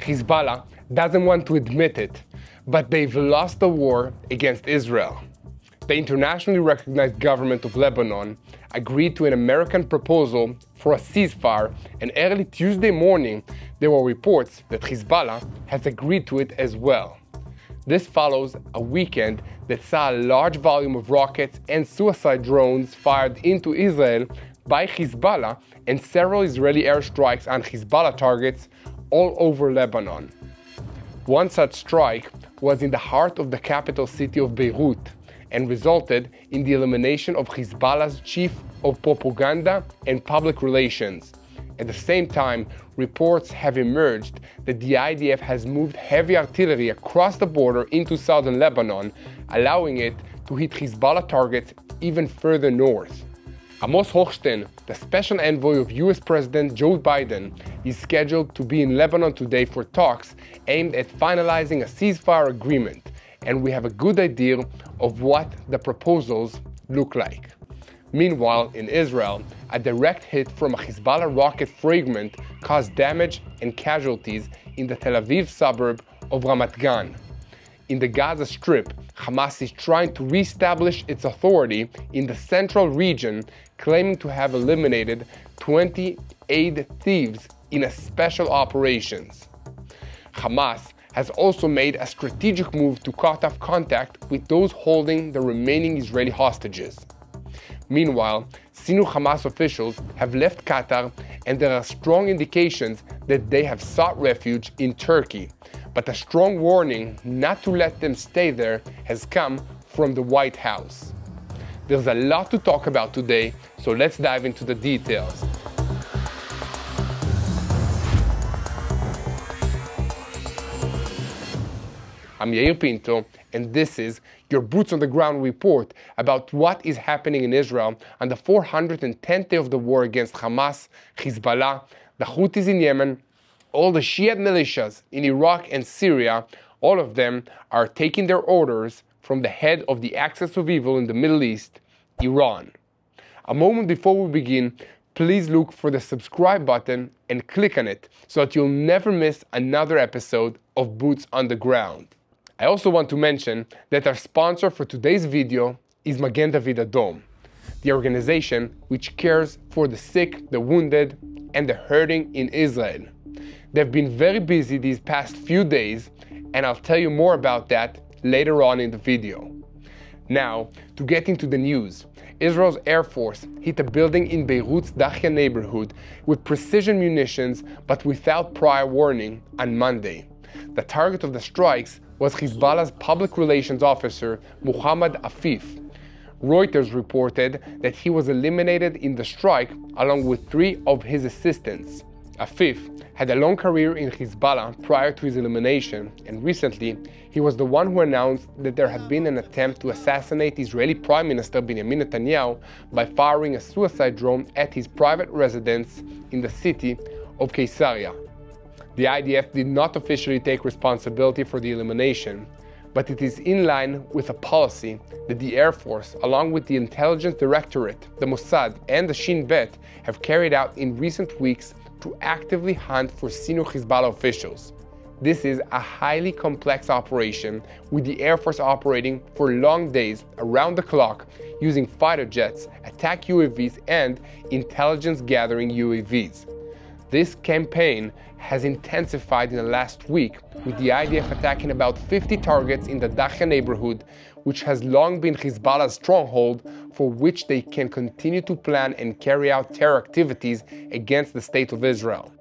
Hezbollah doesn't want to admit it, but they've lost the war against Israel. The internationally recognized government of Lebanon agreed to an American proposal for a ceasefire, and early Tuesday morning there were reports that Hezbollah has agreed to it as well. This follows a weekend that saw a large volume of rockets and suicide drones fired into Israel by Hezbollah and several Israeli airstrikes on Hezbollah targets all over Lebanon. One such strike was in the heart of the capital city of Beirut and resulted in the elimination of Hezbollah's chief of propaganda and public relations. At the same time, reports have emerged that the IDF has moved heavy artillery across the border into southern Lebanon, allowing it to hit Hezbollah targets even further north. Amos Hochstein, the special envoy of US President Joe Biden, is scheduled to be in Lebanon today for talks aimed at finalizing a ceasefire agreement, and we have a good idea of what the proposals look like. Meanwhile, in Israel, a direct hit from a Hezbollah rocket fragment caused damage and casualties in the Tel Aviv suburb of Ramat Gan. In the Gaza Strip, Hamas is trying to reestablish its authority in the central region, claiming to have eliminated 28 thieves in a special operations. Hamas has also made a strategic move to cut off contact with those holding the remaining Israeli hostages. Meanwhile, senior Hamas officials have left Qatar, and there are strong indications that they have sought refuge in Turkey. But a strong warning not to let them stay there has come from the White House. There's a lot to talk about today, so let's dive into the details. I'm Yair Pinto, and this is your Boots on the Ground report about what is happening in Israel on the 410th day of the war against Hamas, Hezbollah, the Houthis in Yemen, all the Shiite militias in Iraq and Syria. All of them are taking their orders from the head of the axis of evil in the Middle East, Iran. A moment before we begin, please look for the subscribe button and click on it so that you'll never miss another episode of Boots on the Ground. I also want to mention that our sponsor for today's video is Magen David Adom, the organization which cares for the sick, the wounded, and the hurting in Israel. They've been very busy these past few days, and I'll tell you more about that later on in the video. Now, to get into the news, Israel's Air Force hit a building in Beirut's Dachia neighborhood with precision munitions but without prior warning on Monday. The target of the strikes was Hezbollah's public relations officer, Muhammad Afif. Reuters reported that he was eliminated in the strike along with 3 of his assistants. Afif had a long career in Hezbollah prior to his elimination, and recently he was the one who announced that there had been an attempt to assassinate Israeli Prime Minister Benjamin Netanyahu by firing a suicide drone at his private residence in the city of Caesarea. The IDF did not officially take responsibility for the elimination, but it is in line with a policy that the Air Force, along with the Intelligence Directorate, the Mossad, and the Shin Bet, have carried out in recent weeks to actively hunt for senior Hezbollah officials. This is a highly complex operation, with the Air Force operating for long days around the clock using fighter jets, attack UAVs, and intelligence-gathering UAVs. This campaign has intensified in the last week, with the IDF attacking about 50 targets in the Dachia neighborhood, which has long been Hezbollah's stronghold, for which they can continue to plan and carry out terror activities against the State of Israel.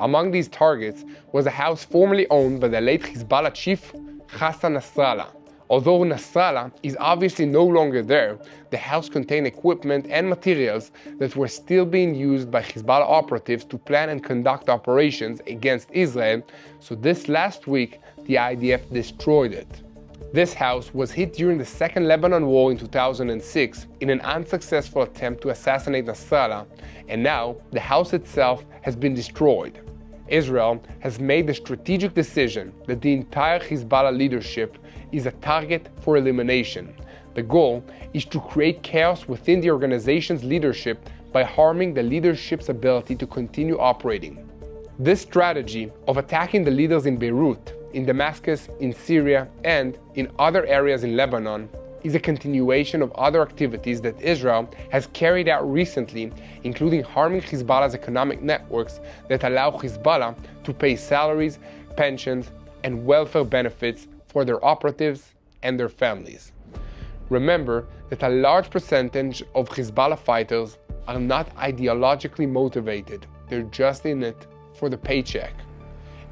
Among these targets was a house formerly owned by the late Hezbollah chief Hassan Nasrallah. Although Nasrallah is obviously no longer there, the house contained equipment and materials that were still being used by Hezbollah operatives to plan and conduct operations against Israel, so this last week the IDF destroyed it. This house was hit during the Second Lebanon War in 2006 in an unsuccessful attempt to assassinate Nasrallah, and now the house itself has been destroyed. Israel has made the strategic decision that the entire Hezbollah leadership is a target for elimination. The goal is to create chaos within the organization's leadership by harming the leadership's ability to continue operating. This strategy of attacking the leaders in Beirut, in Damascus, in Syria, and in other areas in Lebanon is a continuation of other activities that Israel has carried out recently, including harming Hezbollah's economic networks that allow Hezbollah to pay salaries, pensions, and welfare benefits for their operatives and their families. Remember that a large percentage of Hezbollah fighters are not ideologically motivated, they're just in it for the paycheck.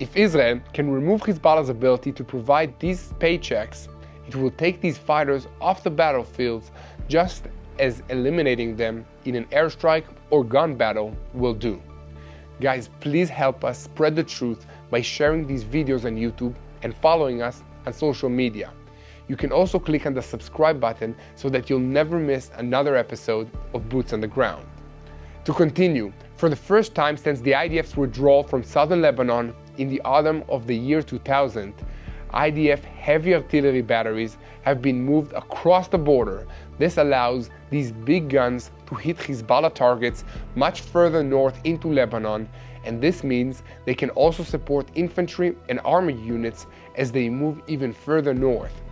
If Israel can remove Hezbollah's ability to provide these paychecks, it will take these fighters off the battlefields just as eliminating them in an airstrike or gun battle will do. Guys, please help us spread the truth by sharing these videos on YouTube and following us on social media. You can also click on the subscribe button so that you'll never miss another episode of Boots on the Ground. To continue, for the first time since the IDF's withdrawal from southern Lebanon in the autumn of the year 2000, IDF heavy artillery batteries have been moved across the border. This allows these big guns to hit Hezbollah targets much further north into Lebanon, and this means they can also support infantry and armored units as they move even further north.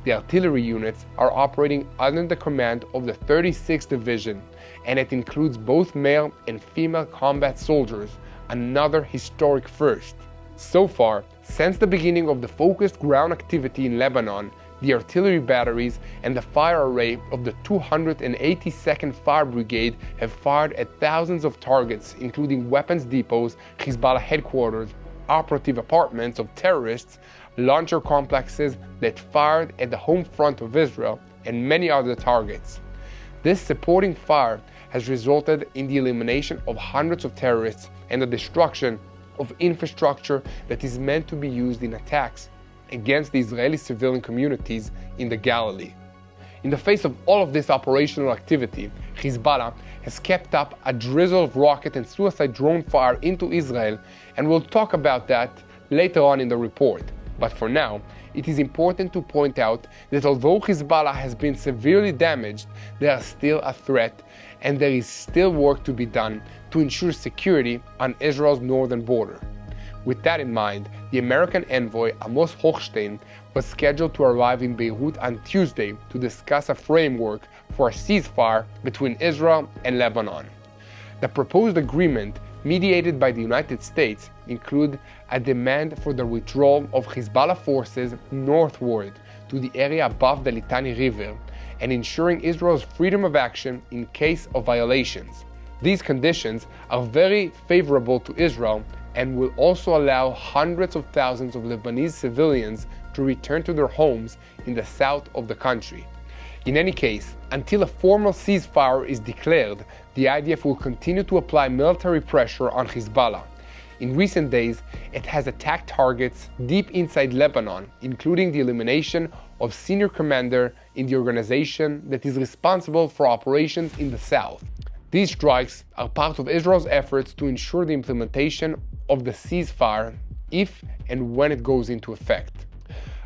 The artillery units are operating under the command of the 36th Division, and it includes both male and female combat soldiers, another historic first. So far, since the beginning of the focused ground activity in Lebanon, the artillery batteries and the fire array of the 282nd Fire Brigade have fired at thousands of targets, including weapons depots, Hezbollah headquarters, operative apartments of terrorists, launcher complexes that fired at the home front of Israel, and many other targets. This supporting fire has resulted in the elimination of hundreds of terrorists and the destruction of infrastructure that is meant to be used in attacks against the Israeli civilian communities in the Galilee. In the face of all of this operational activity, Hezbollah has kept up a drizzle of rocket and suicide drone fire into Israel, and we'll talk about that later on in the report. But for now, it is important to point out that although Hezbollah has been severely damaged, they are still a threat, and there is still work to be done to ensure security on Israel's northern border. With that in mind, the American envoy Amos Hochstein was scheduled to arrive in Beirut on Tuesday to discuss a framework for a ceasefire between Israel and Lebanon. The proposed agreement, mediated by the United States, include a demand for the withdrawal of Hezbollah forces northward to the area above the Litani River and ensuring Israel's freedom of action in case of violations. These conditions are very favorable to Israel and will also allow hundreds of thousands of Lebanese civilians to return to their homes in the south of the country. In any case, until a formal ceasefire is declared, the IDF will continue to apply military pressure on Hezbollah. In recent days, it has attacked targets deep inside Lebanon, including the elimination of senior commander in the organization that is responsible for operations in the south. These strikes are part of Israel's efforts to ensure the implementation of the ceasefire if and when it goes into effect.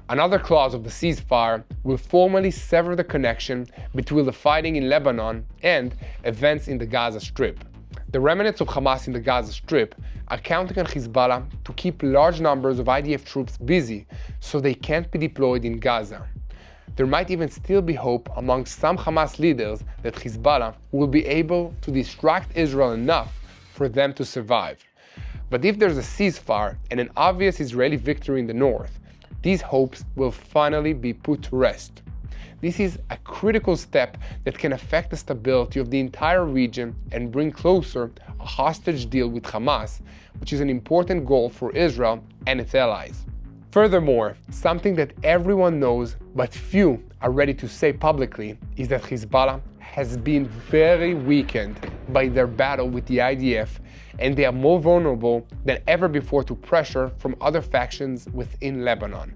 Another clause of the ceasefire will formally sever the connection between the fighting in Lebanon and events in the Gaza Strip. The remnants of Hamas in the Gaza Strip are counting on Hezbollah to keep large numbers of IDF troops busy so they can't be deployed in Gaza. There might even still be hope among some Hamas leaders that Hezbollah will be able to distract Israel enough for them to survive. But if there's a ceasefire and an obvious Israeli victory in the north, these hopes will finally be put to rest. This is a critical step that can affect the stability of the entire region and bring closer a hostage deal with Hamas, which is an important goal for Israel and its allies. Furthermore, something that everyone knows but few are ready to say publicly is that Hezbollah has been very weakened by their battle with the IDF, and they are more vulnerable than ever before to pressure from other factions within Lebanon.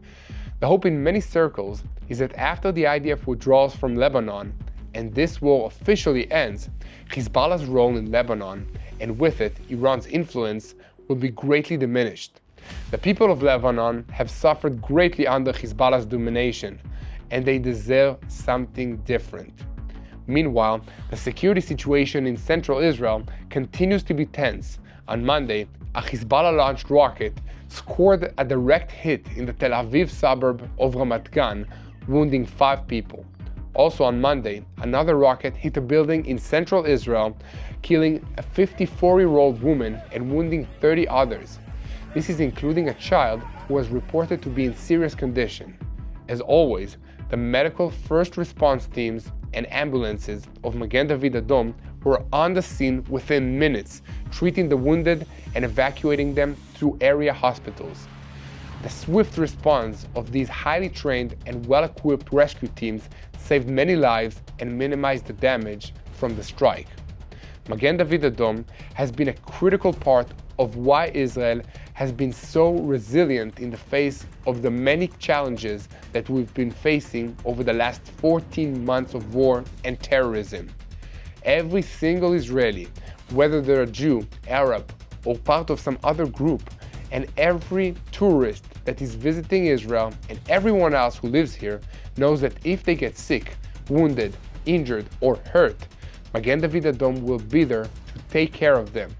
The hope in many circles is that after the IDF withdraws from Lebanon and this war officially ends, Hezbollah's role in Lebanon, and with it Iran's influence, will be greatly diminished. The people of Lebanon have suffered greatly under Hezbollah's domination, and they deserve something different. Meanwhile, the security situation in central Israel continues to be tense On Monday, a Hezbollah-launched rocket scored a direct hit in the Tel Aviv suburb of Ramat Gan, wounding 5 people. Also on Monday, another rocket hit a building in central Israel, killing a 54-year-old woman and wounding 30 others. This is including a child who was reported to be in serious condition. As always, the medical first response teams and ambulances of Magen David Adom were on the scene within minutes, treating the wounded and evacuating them to area hospitals. The swift response of these highly trained and well-equipped rescue teams saved many lives and minimized the damage from the strike. Magen David Adom has been a critical part of why Israel has been so resilient in the face of the many challenges that we've been facing over the last 14 months of war and terrorism. Every single Israeli, whether they're a Jew, Arab, or part of some other group, and every tourist that is visiting Israel and everyone else who lives here knows that if they get sick, wounded, injured, or hurt, Magen David Adom will be there to take care of them.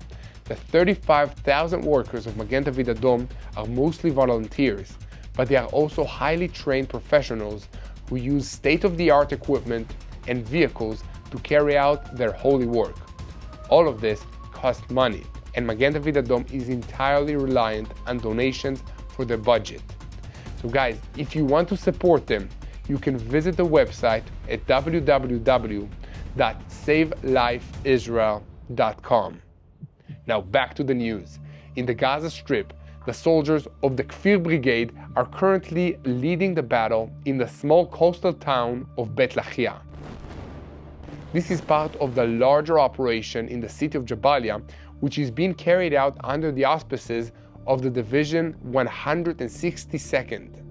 The 35,000 workers of Magen David Adom are mostly volunteers, but they are also highly trained professionals who use state-of-the-art equipment and vehicles to carry out their holy work. All of this costs money, and Magen David Adom is entirely reliant on donations for their budget. So guys, if you want to support them, you can visit the website at www.savelifeisrael.com. Now back to the news. In the Gaza Strip, the soldiers of the Kfir Brigade are currently leading the battle in the small coastal town of Bet Lahia. This is part of the larger operation in the city of Jabalia, which is being carried out under the auspices of the Division 162nd.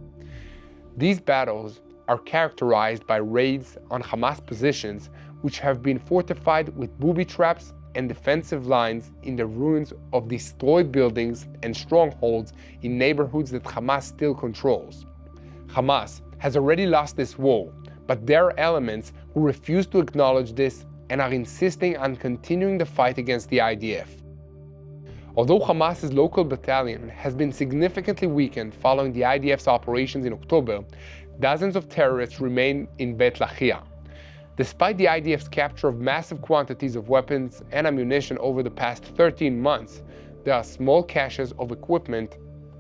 These battles are characterized by raids on Hamas positions, which have been fortified with booby traps and defensive lines in the ruins of destroyed buildings and strongholds in neighborhoods that Hamas still controls. Hamas has already lost this war, but there are elements who refuse to acknowledge this and are insisting on continuing the fight against the IDF. Although Hamas's local battalion has been significantly weakened following the IDF's operations in October, dozens of terrorists remain in Bet Lahia. Despite the IDF's capture of massive quantities of weapons and ammunition over the past 13 months, there are small caches of equipment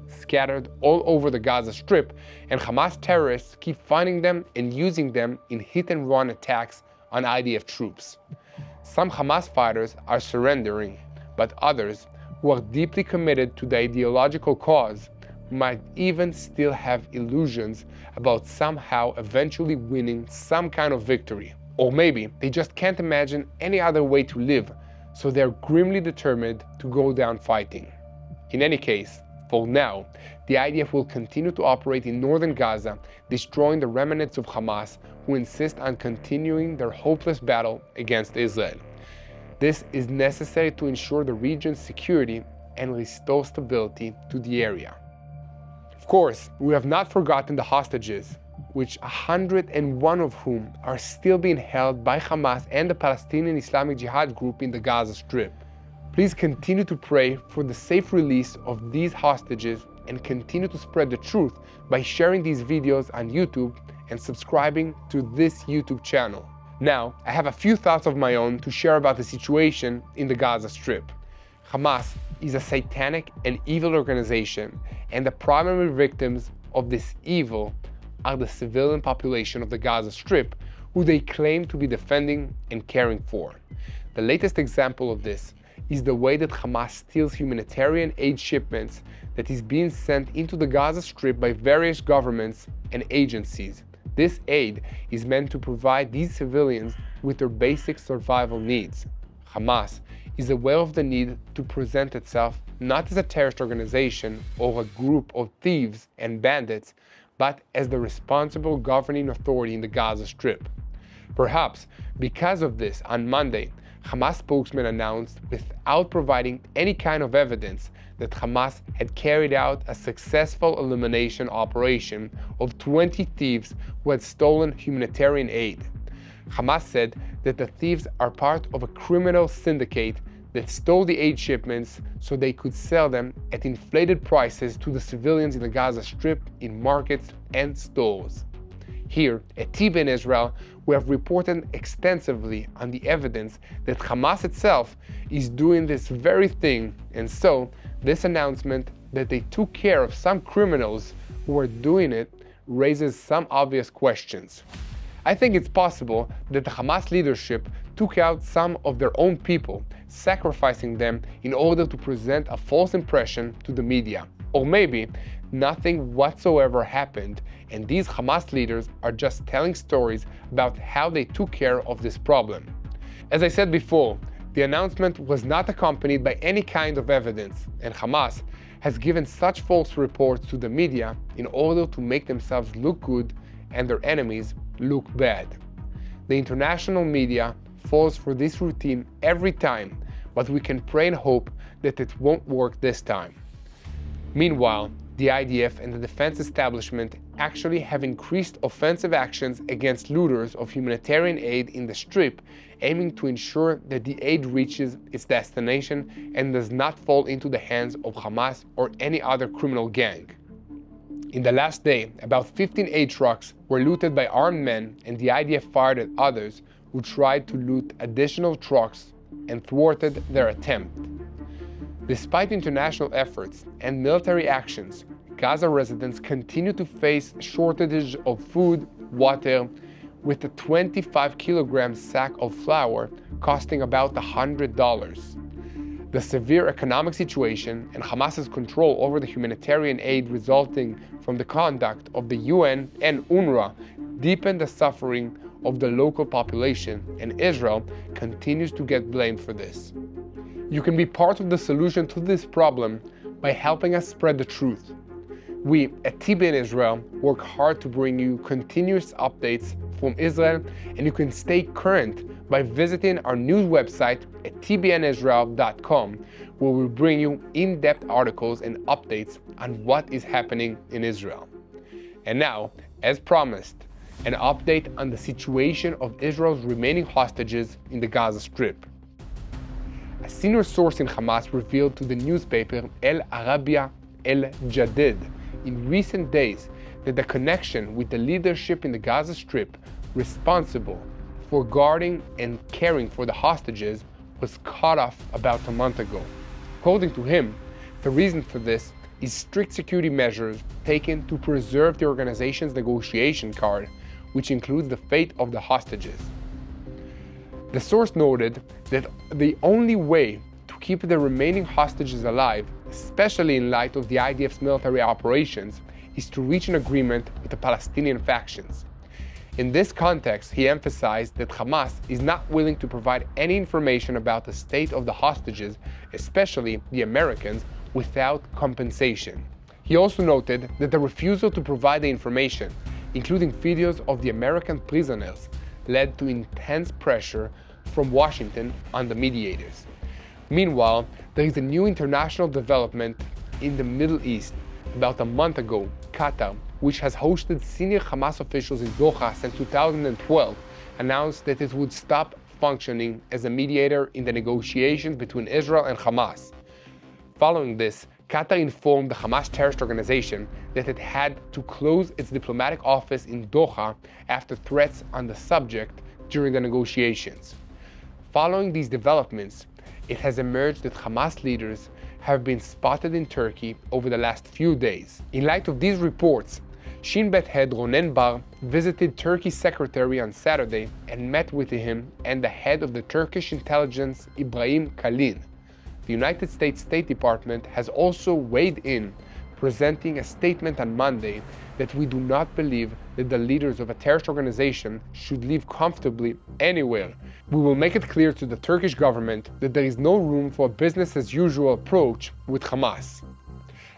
scattered all over the Gaza Strip, and Hamas terrorists keep finding them and using them in hit-and-run attacks on IDF troops. Some Hamas fighters are surrendering, but others, who are deeply committed to the ideological cause, might even still have illusions about somehow eventually winning some kind of victory. Or maybe they just can't imagine any other way to live, so they're grimly determined to go down fighting. In any case, for now, the IDF will continue to operate in northern Gaza, destroying the remnants of Hamas who insist on continuing their hopeless battle against Israel. This is necessary to ensure the region's security and restore stability to the area. Of course, we have not forgotten the hostages, which 101 of whom are still being held by Hamas and the Palestinian Islamic Jihad group in the Gaza Strip. Please continue to pray for the safe release of these hostages and continue to spread the truth by sharing these videos on YouTube and subscribing to this YouTube channel. Now, I have a few thoughts of my own to share about the situation in the Gaza Strip. Hamas is a satanic and evil organization, and the primary victims of this evil are the civilian population of the Gaza Strip, who they claim to be defending and caring for. The latest example of this is the way that Hamas steals humanitarian aid shipments that is being sent into the Gaza Strip by various governments and agencies. This aid is meant to provide these civilians with their basic survival needs. Hamas is aware of the need to present itself not as a terrorist organization or a group of thieves and bandits, but as the responsible governing authority in the Gaza Strip. Perhaps because of this, on Monday, Hamas spokesman announced, without providing any kind of evidence, that Hamas had carried out a successful elimination operation of 20 thieves who had stolen humanitarian aid. Hamas said that the thieves are part of a criminal syndicate that stole the aid shipments so they could sell them at inflated prices to the civilians in the Gaza Strip in markets and stores. Here at TBN Israel, we have reported extensively on the evidence that Hamas itself is doing this very thing, and so this announcement that they took care of some criminals who are doing it raises some obvious questions. I think it's possible that the Hamas leadership took out some of their own people, sacrificing them in order to present a false impression to the media. Or maybe nothing whatsoever happened, and these Hamas leaders are just telling stories about how they took care of this problem. As I said before, the announcement was not accompanied by any kind of evidence, and Hamas has given such false reports to the media in order to make themselves look good and their enemies look bad. The international media falls for this routine every time, but we can pray and hope that it won't work this time. Meanwhile, the IDF and the defense establishment actually have increased offensive actions against looters of humanitarian aid in the Strip, aiming to ensure that the aid reaches its destination and does not fall into the hands of Hamas or any other criminal gang. In the last day, about 15 aid trucks were looted by armed men, and the IDF fired at others who tried to loot additional trucks and thwarted their attempt. Despite international efforts and military actions, Gaza residents continue to face shortages of food, water, with a 25-kilogram sack of flour costing about $100. The severe economic situation and Hamas's control over the humanitarian aid resulting from the conduct of the UN and UNRWA deepen the suffering of the local population, and Israel continues to get blamed for this. You can be part of the solution to this problem by helping us spread the truth. We at TBN Israel work hard to bring you continuous updates from Israel, and you can stay current by visiting our news website at tbnisrael.com, where we bring you in-depth articles and updates on what is happening in Israel. And now, as promised, an update on the situation of Israel's remaining hostages in the Gaza Strip. A senior source in Hamas revealed to the newspaper El Arabiya El Jadid in recent days that the connection with the leadership in the Gaza Strip responsible for guarding and caring for the hostages was cut off about a month ago. According to him, the reason for this is strict security measures taken to preserve the organization's negotiation card, which includes the fate of the hostages. The source noted that the only way to keep the remaining hostages alive, especially in light of the IDF's military operations, is to reach an agreement with the Palestinian factions. In this context, he emphasized that Hamas is not willing to provide any information about the state of the hostages, especially the Americans, without compensation. He also noted that the refusal to provide the information, including videos of the American prisoners, led to intense pressure from Washington on the mediators. Meanwhile, there is a new international development in the Middle East. About a month ago, Qatar, which has hosted senior Hamas officials in Doha since 2012, announced that it would stop functioning as a mediator in the negotiations between Israel and Hamas. Following this, Qatar informed the Hamas terrorist organization that it had to close its diplomatic office in Doha after threats on the subject during the negotiations. Following these developments, it has emerged that Hamas leaders have been spotted in Turkey over the last few days. In light of these reports, Shin Bet head Ronen Bar visited Turkey's secretary on Saturday and met with him and the head of the Turkish intelligence Ibrahim Kalin. The United States State Department has also weighed in, presenting a statement on Monday that we do not believe that the leaders of a terrorist organization should live comfortably anywhere. We will make it clear to the Turkish government that there is no room for a business-as-usual approach with Hamas.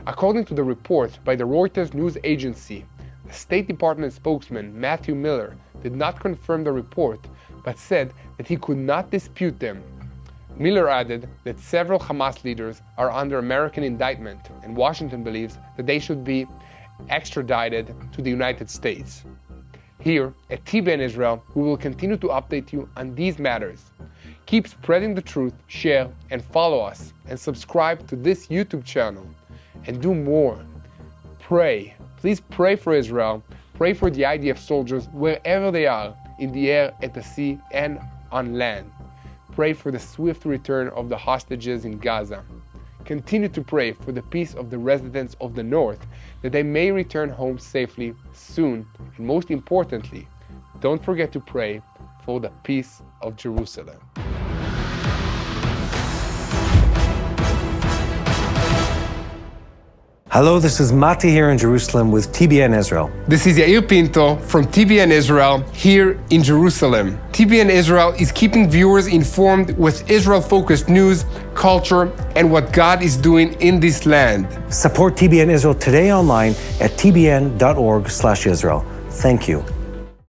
According to the report by the Reuters news agency, the State Department spokesman Matthew Miller did not confirm the report, but said that he could not dispute them. Miller added that several Hamas leaders are under American indictment, and Washington believes that they should be extradited to the United States. Here at TBN Israel, we will continue to update you on these matters. Keep spreading the truth, share, and follow us, and subscribe to this YouTube channel. And do more. Pray. Please pray for Israel. Pray for the IDF soldiers wherever they are, in the air, at the sea, and on land. Pray for the swift return of the hostages in Gaza. Continue to pray for the peace of the residents of the north, that they may return home safely soon. And most importantly, don't forget to pray for the peace of Jerusalem. Hello, this is Mati here in Jerusalem with TBN Israel. This is Yair Pinto from TBN Israel here in Jerusalem. TBN Israel is keeping viewers informed with Israel-focused news, culture, and what God is doing in this land. Support TBN Israel today online at tbn.org/Israel. Thank you.